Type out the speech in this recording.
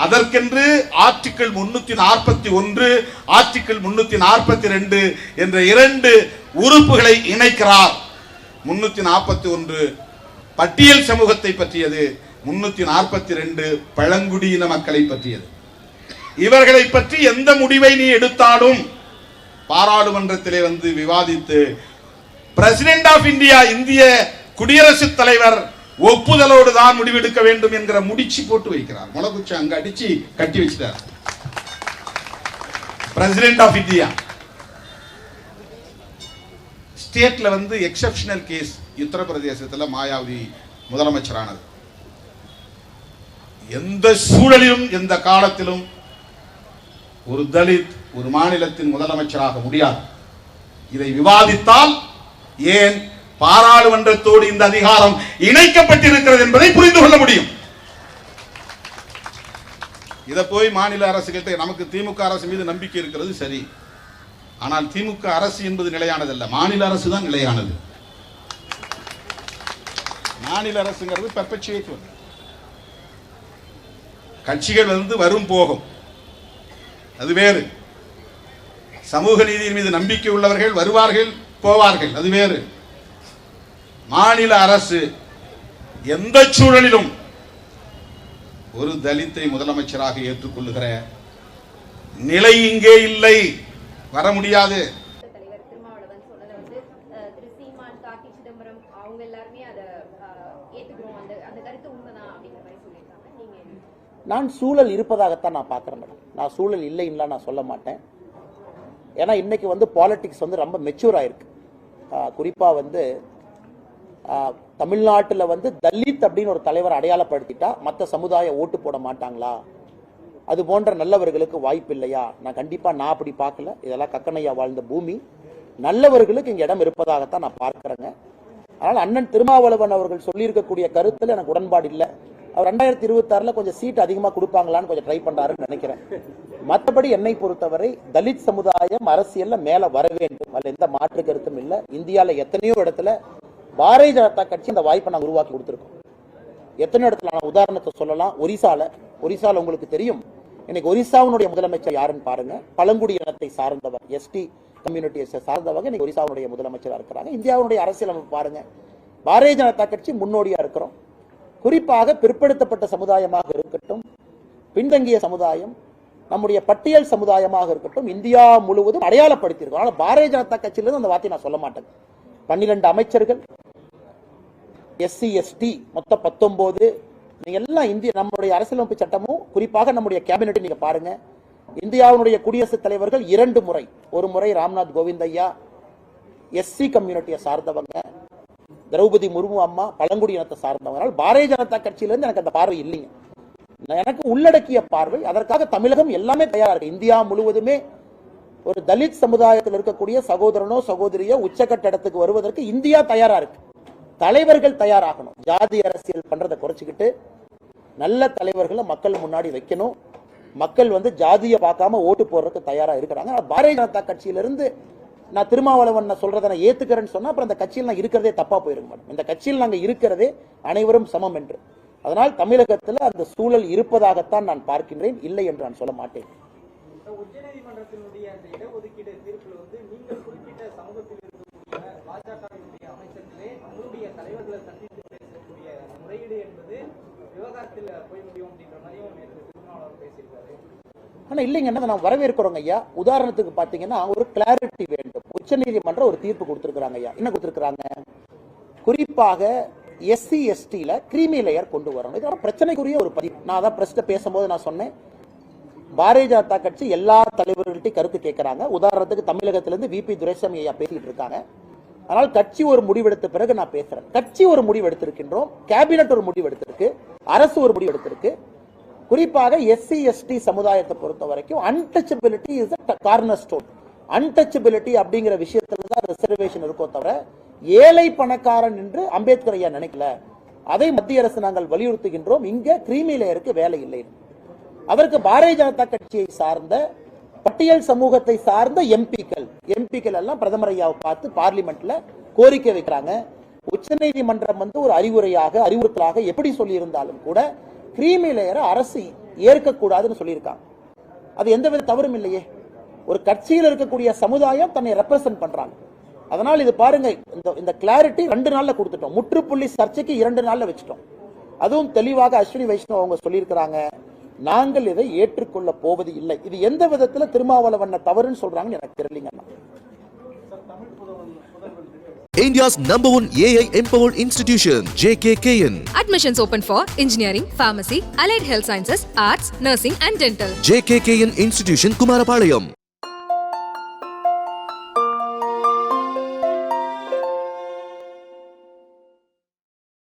அதற்கென்று article 341 article 342 என்ற 2 உறுப்புகளை இணைக்கிறார். 341 பட்டியல் சமூகத்தை பற்றியது, 342 பழங்குடியின மக்களை பற்றியது. இவர்களை பற்றி எந்த முடிவை நீ எடுத்தாலும் பாராளுமன்றத்திலே வந்து விவாதித்து பிரசிடென்ட் ஆஃப் இந்தியா, இந்திய குடியரசுத் தலைவர் ஒப்புதலோடு தான் முடிவெடுக்க வேண்டும் என்கிற முடிச்சு போட்டு வைக்கிறார். முளகுச்சி அங்க அடிச்சு கட்டி வச்சிட்டார். பிரசிடென்ட் ஆஃப் இந்தியா ஸ்டேட்ல வந்து எக்ஸெப்ஷனல் கேஸ். உத்தரப்பிரதேசத்தில் மாயாவதி முதலமைச்சரானது. எந்த சூழலிலும் எந்த காலத்திலும் ஒரு தலித் ஒரு மாநிலத்தின் முதலமைச்சராக முடியாது. இதை விவாதித்தால் ஏன் பாராளுமன்றத்தோடு இந்த அதிகாரம் இணைக்கப்பட்டிருக்கிறது என்பதை புரிந்து கொள்ள முடியும். இதை போய் மாநில அரசுகிட்ட நமக்கு திமுக அரசு மீது நம்பிக்கை இருக்கிறது சரி, ஆனால் திமுக அரசு என்பது நிலையானதல்ல, மாநில அரசு தான் நிலையானது. மாநில அரசுங்கிறது பெர்பெச்சுவேட். கட்சிகள் வந்து வரும் போகும், அது வேறு. சமூக நீதியின் மீது நம்பிக்கை உள்ளவர்கள் வருவார்கள் போவார்கள், அது வேறு. மாநில அரசு எந்த சூழலிலும் ஒரு தலித்தை முதலமைச்சராக ஏற்றுக்கொள்ளுகிற நிலை இங்கே இல்லை, வர முடியாது. நான் சூழல் இருப்பதாகத்தான் நான் பார்க்கிறேன் மேடம். நான் சூழல் இல்லைன்னா நான் சொல்ல மாட்டேன். ஏன்னா இன்னைக்கு வந்து பாலிடிக்ஸ் வந்து ரொம்ப மெச்சூர் ஆயிருக்கு. குறிப்பா வந்து தமிழ்நாட்டில் வந்து தலித் அப்படின்னு ஒரு தலைவர் அடையாளப்படுத்திட்டா மற்ற சமுதாய ஓட்டு போட மாட்டாங்களா, அது போன்ற நல்லவர்களுக்கு வாய்ப்பு இல்லையா? நான் கண்டிப்பா நான் அப்படி பார்க்கல. இதெல்லாம் கக்கனையா வாழ்ந்த பூமி, நல்லவர்களுக்கு இங்க இடம் இருப்பதாகத்தான் நான் பார்க்கிறேங்க. அதனால அண்ணன் திருமாவளவன் அவர்கள் சொல்லியிருக்கக்கூடிய கருத்துல எனக்கு உடன்பாடு இல்லை. அவர் 2026 கொஞ்சம் சீட் அதிகமா கொடுப்பாங்களான்னு கொஞ்சம் ட்ரை பண்றாருன்னு நினைக்கிறேன். மற்றபடி என்னை பொறுத்தவரை தலித் சமுதாயம் அரசியல்ல மேல வர வேண்டும், அதுல எந்த மாற்று கருத்தும் இல்லை. இந்தியாவில் எத்தனையோ இடத்துல பாரதிய ஜனதா கட்சி அந்த வாய்ப்பை நாங்கள் உருவாக்கி கொடுத்துருக்கோம். எத்தனையோ இடத்துல நான் உதாரணத்தை சொல்லலாம். ஒரிசால உங்களுக்கு தெரியும், இன்னைக்கு ஒரிசாவுடைய முதலமைச்சர் யாருன்னு பாருங்க, பழங்குடி இனத்தை சார்ந்தவர், எஸ்டி கம்யூனிட்டியை சார்ந்தவங்க இன்னைக்கு ஒரிசாவுடைய முதலமைச்சராக இருக்கிறாங்க. இந்தியாவுடைய அரசியலமைப்பு பாருங்க, பாரதிய ஜனதா கட்சி முன்னோடியா இருக்கிறோம். குறிப்பாக பிற்படுத்தப்பட்ட சமுதாயமாக இருக்கட்டும், பின்தங்கிய சமுதாயம், நம்முடைய பட்டியல் சமுதாயமாக இருக்கட்டும், இந்தியா முழுவதும் அடையாளப்படுத்தியிருக்கோம். ஆனால் பாரதிய ஜனதா கட்சியிலிருந்து அந்த வார்த்தையை நான் சொல்ல மாட்டேன். 12 அமைச்சர்கள், எஸ்சி எஸ்டி மொத்தம் 19. நீங்க எல்லாம் இந்திய நம்முடைய அரசியலமைப்பு சட்டமும் குறிப்பாக நம்முடைய கேபினெட் நீங்க பாருங்க. இந்தியாவுடைய குடியரசுத் தலைவர்கள் 2 முறை, ஒரு முறை ராம்நாத் கோவிந்த் ஐயா எஸ்சி கம்யூனிட்டியை சார்ந்தவங்க, திரௌபதி முர்மு அம்மா பழங்குடி இனத்தை சார்ந்தவங்க. பாரதிய ஜனதா கட்சியிலிருந்து எனக்கு அந்த பார்வை இல்லைங்க. எனக்கு உள்ளடக்கிய பார்வை. அதற்காக தமிழகம் எல்லாமே தயாரா இருக்கு. இந்தியா முழுவதுமே ஒரு தலித் சமுதாயத்தில் இருக்கக்கூடிய சகோதரனோ சகோதரியோ உச்சக்கட்ட இடத்துக்கு வருவதற்கு இந்தியா தயாரா இருக்கு. தலைவர்கள் தயாராகணும். ஜாதி அரசியல் பண்றதை குறைச்சிக்கிட்டு நல்ல தலைவர்களை மக்கள் முன்னாடி வைக்கணும். மக்கள் வந்து ஜாதியை பார்க்காம ஓட்டு போடுறதுக்கு தயாரா இருக்கிறாங்க. பாரதிய ஜனதா கட்சியிலிருந்து நான் திருமாவளவன் சொல்றதை நான் ஏத்துக்கிறேன்னு சொன்னா அப்புறம் அந்த கட்சியில் நான் இருக்கிறதே தப்பா போயிருங்க மேடம். இந்த கட்சியில் நாங்கள் இருக்கிறதே அனைவரும் சமம் என்று. அதனால் தமிழகத்தில் அந்த சூழல் இருப்பதாகத்தான் நான் பார்க்கின்றேன், இல்லை என்று நான் சொல்ல மாட்டேன். உச்சநீதிமன்றத்தினுடைய அந்த இடஒதுக்கீடு தீர்ப்பில் வந்து நீங்கள் குறிப்பிட்ட சமூகத்தில் இருக்கக்கூடிய பாஜகவினுடைய அமைச்சர்களே நம்முடைய தலைவர்களை சந்தித்து பேசக்கூடிய முறையீடு என்பது விவகாரத்தில் போய் முடியும் அப்படின்ற மாதிரியும் திருமாவளவன் பேசியிருக்காரு. ஆனா இல்லைங்கன்னா நான் வரவேற்கிறோங்க ஐயா. உதாரணத்துக்கு பாத்தீங்கன்னா ஒரு கிளாரிட்டி வேண்டும். உச்சநீதிமன்றம் ஒரு தீர்ப்பு கொடுத்திருக்கிறாங்க ஐயா. என்ன கொடுத்திருக்கிறாங்க? குறிப்பாக எஸ்சி எஸ்டில கிரீமி லேயர் கொண்டு வரணும். இது பிரச்சனைக்குரிய ஒரு பதிவு. நான் அதான் பிரஸ்ட பேசும்போது நான் சொன்னேன், பாரதிய ஜனதா கட்சி எல்லா தலைவர்கள்ட்டையும் கருத்து கேட்கிறாங்க. உதாரணத்துக்கு தமிழகத்திலிருந்து விபி துரைசாமி ஐயா பேசிட்டு இருக்காங்க. ஆனால் கட்சி ஒரு முடிவெடுத்த பிறகு நான் பேசுறேன். கட்சி ஒரு முடிவு எடுத்திருக்கின்றோம், கேபினெட் ஒரு முடிவு எடுத்திருக்கு, அரசு ஒரு முடிவு எடுத்திருக்கு. குறிப்பாக எஸ்சி எஸ்டி சமுதாயத்தை பொறுத்த வரைக்கும் untouchability is a cornerstone. Untouchability அப்படிங்கிற விஷயத்துல தான் ரிசர்வேஷன் இருக்கோ தவிர ஏழை பணக்காரன் என்று அம்பேத்கர் ஐயா நினைக்கல. அதை மத்திய அரசு நாங்கள் வலியுறுத்துகின்றோம். இங்க கிரீமி லேயருக்கு வேலை இல்லை. அதற்கு பாரதிய ஜனதா கட்சியை சார்ந்த பட்டியல் சமூகத்தை சார்ந்த எம்பிக்கள் எல்லாம் பிரதமர் ஐயாவை பார்த்து பார்லிமெண்ட்ல கோரிக்கை வைக்கிறாங்க. உச்சநீதிமன்றம் வந்து ஒரு அறிவுறுத்தலாக எப்படி சொல்லி இருந்தாலும் கூட கிரீமி லேயரை அரசு ஏற்கக்கூடாதுன்னு சொல்லியிருக்காங்க. அது எந்தவித தவறும் இல்லையே. ஒரு கட்சியில் இருக்கக்கூடிய சமுதாயம் தன்னை ரெப்ரசன்ட் பண்றாங்க. அதனால் இது பாருங்க, இந்த கிளாரிட்டி 2 நாள்ல கொடுத்துட்டோம். முற்றுப்புள்ளி சர்ச்சைக்கு 2 நாள்ல வச்சுட்டோம். அதுவும் தெளிவாக அஸ்வினி வைஷ்ணவ் அவங்க சொல்லியிருக்கிறாங்க, நாங்கள் இதை ஏற்றுக்கொள்ள போவது இல்லை. இது எந்த விதத்துல திருமாவளவன் தவறுன்னு சொல்றாங்கன்னு எனக்கு தெரியலங்க. India's #1 AI empowered institution, JKKN. Admissions open for engineering, pharmacy, allied health sciences, arts, nursing and dental. JKKN Institution, Kumarapalayam.